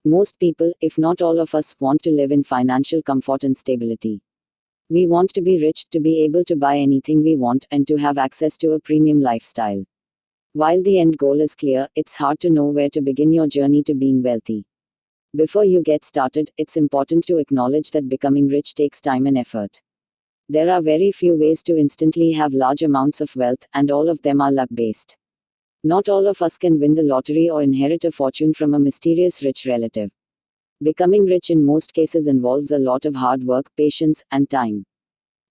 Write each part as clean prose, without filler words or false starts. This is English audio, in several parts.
Most people, if not all of us, want to live in financial comfort and stability. We want to be rich, to be able to buy anything we want, and to have access to a premium lifestyle. While the end goal is clear, it's hard to know where to begin your journey to being wealthy. Before you get started, it's important to acknowledge that becoming rich takes time and effort. There are very few ways to instantly have large amounts of wealth, and all of them are luck based. Not all of us can win the lottery or inherit a fortune from a mysterious rich relative. Becoming rich in most cases involves a lot of hard work, patience, and time.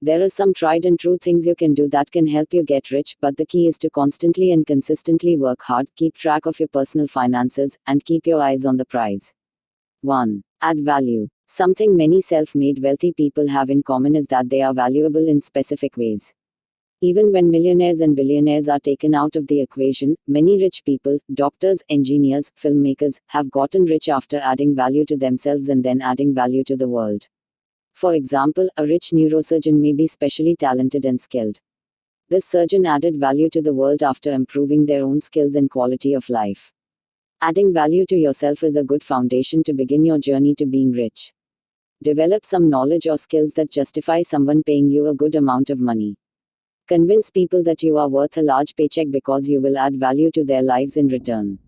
There are some tried and true things you can do that can help you get rich, but the key is to constantly and consistently work hard, keep track of your personal finances, and keep your eyes on the prize. 1. Add value. Something many self-made wealthy people have in common is that they are valuable in specific ways. Even when millionaires and billionaires are taken out of the equation, many rich people, doctors, engineers, filmmakers, have gotten rich after adding value to themselves and then adding value to the world. For example, a rich neurosurgeon may be specially talented and skilled. This surgeon added value to the world after improving their own skills and quality of life. Adding value to yourself is a good foundation to begin your journey to being rich. Develop some knowledge or skills that justify someone paying you a good amount of money. Convince people that you are worth a large paycheck because you will add value to their lives in return.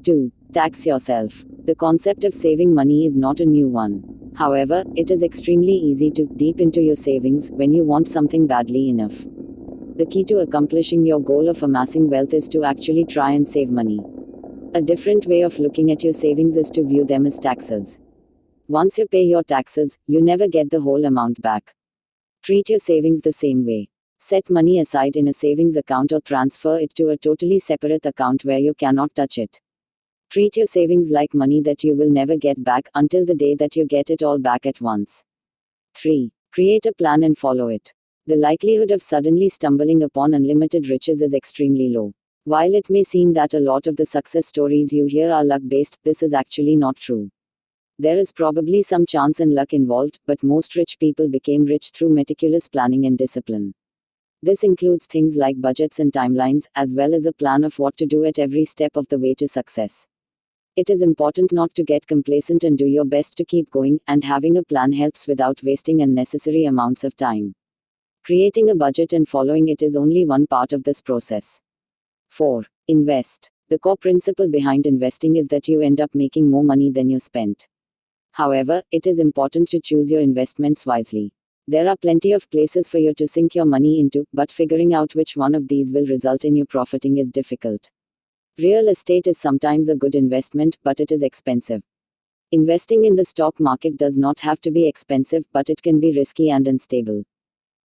2. Tax yourself. The concept of saving money is not a new one. However, it is extremely easy to dip into your savings when you want something badly enough. The key to accomplishing your goal of amassing wealth is to actually try and save money. A different way of looking at your savings is to view them as taxes. Once you pay your taxes, you never get the whole amount back. Treat your savings the same way. Set money aside in a savings account or transfer it to a totally separate account where you cannot touch it. Treat your savings like money that you will never get back until the day that you get it all back at once. 3. Create a plan and follow it. The likelihood of suddenly stumbling upon unlimited riches is extremely low. While it may seem that a lot of the success stories you hear are luck-based, this is actually not true. There is probably some chance and luck involved, but most rich people became rich through meticulous planning and discipline. This includes things like budgets and timelines, as well as a plan of what to do at every step of the way to success. It is important not to get complacent and do your best to keep going, and having a plan helps without wasting unnecessary amounts of time. Creating a budget and following it is only one part of this process. 4. Invest. The core principle behind investing is that you end up making more money than you spent. However, it is important to choose your investments wisely. There are plenty of places for you to sink your money into, but figuring out which one of these will result in you profiting is difficult. Real estate is sometimes a good investment, but it is expensive. Investing in the stock market does not have to be expensive, but it can be risky and unstable.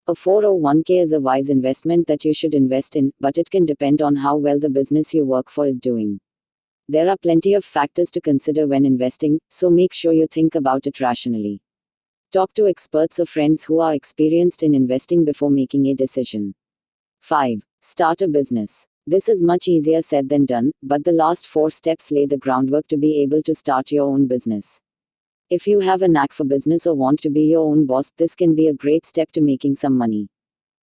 A 401k is a wise investment that you should invest in, but it can depend on how well the business you work for is doing. There are plenty of factors to consider when investing, so make sure you think about it rationally. Talk to experts or friends who are experienced in investing before making a decision. 5. Start a business. This is much easier said than done, but the last 4 steps lay the groundwork to be able to start your own business. If you have a knack for business or want to be your own boss, this can be a great step to making some money.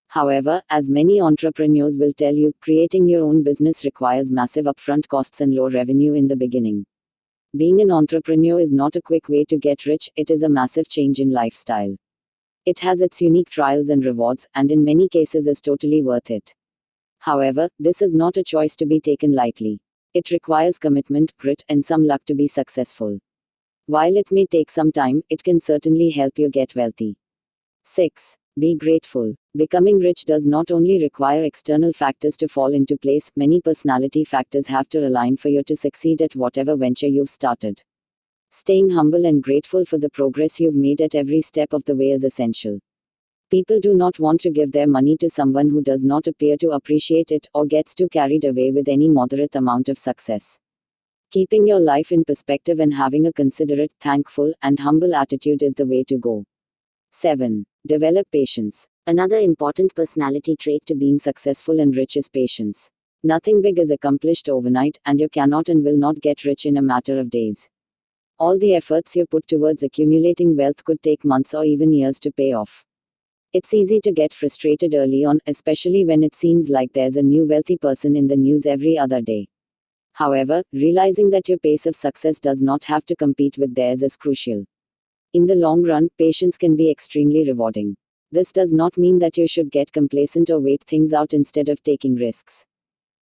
However, as many entrepreneurs will tell you, creating your own business requires massive upfront costs and low revenue in the beginning. Being an entrepreneur is not a quick way to get rich, it is a massive change in lifestyle. It has its unique trials and rewards, and in many cases is totally worth it. However, this is not a choice to be taken lightly. It requires commitment, grit, and some luck to be successful. While it may take some time, it can certainly help you get wealthy. 6. Be grateful. Becoming rich does not only require external factors to fall into place, many personality factors have to align for you to succeed at whatever venture you've started. Staying humble and grateful for the progress you've made at every step of the way is essential. People do not want to give their money to someone who does not appear to appreciate it, or gets too carried away with any moderate amount of success. Keeping your life in perspective and having a considerate, thankful, and humble attitude is the way to go. 7. Develop patience. Another important personality trait to being successful and rich is patience. Nothing big is accomplished overnight, and you cannot and will not get rich in a matter of days. All the efforts you put towards accumulating wealth could take months or even years to pay off. It's easy to get frustrated early on, especially when it seems like there's a new wealthy person in the news every other day. However, realizing that your pace of success does not have to compete with theirs is crucial. In the long run, patience can be extremely rewarding. This does not mean that you should get complacent or wait things out instead of taking risks.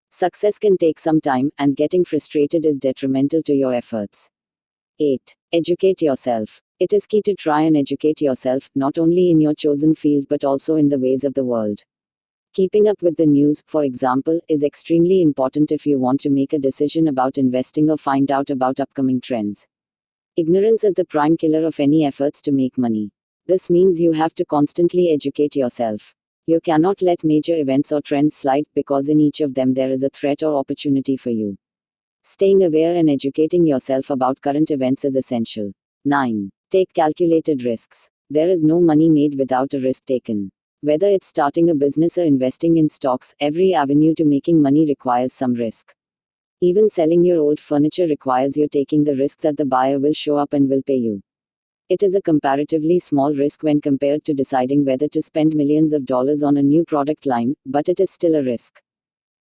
Success can take some time, and getting frustrated is detrimental to your efforts. 8. Educate yourself. It is key to try and educate yourself, not only in your chosen field but also in the ways of the world. Keeping up with the news, for example, is extremely important if you want to make a decision about investing or find out about upcoming trends. Ignorance is the prime killer of any efforts to make money. This means you have to constantly educate yourself. You cannot let major events or trends slide, because in each of them there is a threat or opportunity for you. Staying aware and educating yourself about current events is essential. 9. Take calculated risks. There is no money made without a risk taken. Whether it's starting a business or investing in stocks, every avenue to making money requires some risk. Even selling your old furniture requires you taking the risk that the buyer will show up and will pay you. It is a comparatively small risk when compared to deciding whether to spend millions of dollars on a new product line, but it is still a risk.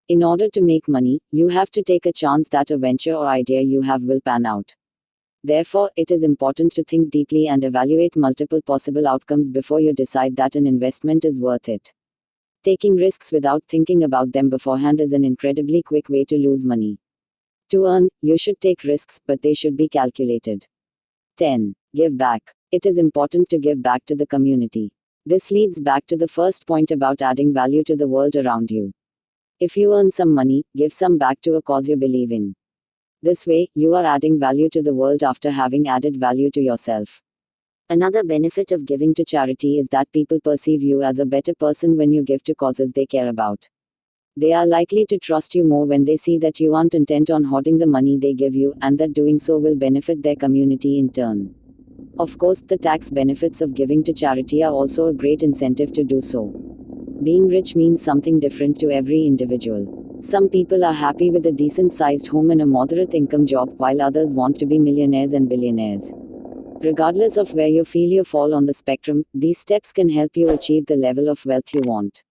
In order to make money, you have to take a chance that a venture or idea you have will pan out. Therefore, it is important to think deeply and evaluate multiple possible outcomes before you decide that an investment is worth it. Taking risks without thinking about them beforehand is an incredibly quick way to lose money. To earn, you should take risks, but they should be calculated. 10. Give back. It is important to give back to the community. This leads back to the first point about adding value to the world around you. If you earn some money, give some back to a cause you believe in. This way, you are adding value to the world after having added value to yourself. Another benefit of giving to charity is that people perceive you as a better person when you give to causes they care about. They are likely to trust you more when they see that you aren't intent on hoarding the money they give you, and that doing so will benefit their community in turn. Of course, the tax benefits of giving to charity are also a great incentive to do so. Being rich means something different to every individual. Some people are happy with a decent-sized home and a moderate-income job, while others want to be millionaires and billionaires. Regardless of where you feel you fall on the spectrum, these steps can help you achieve the level of wealth you want.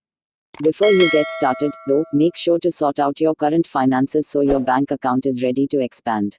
Before you get started, though, make sure to sort out your current finances so your bank account is ready to expand.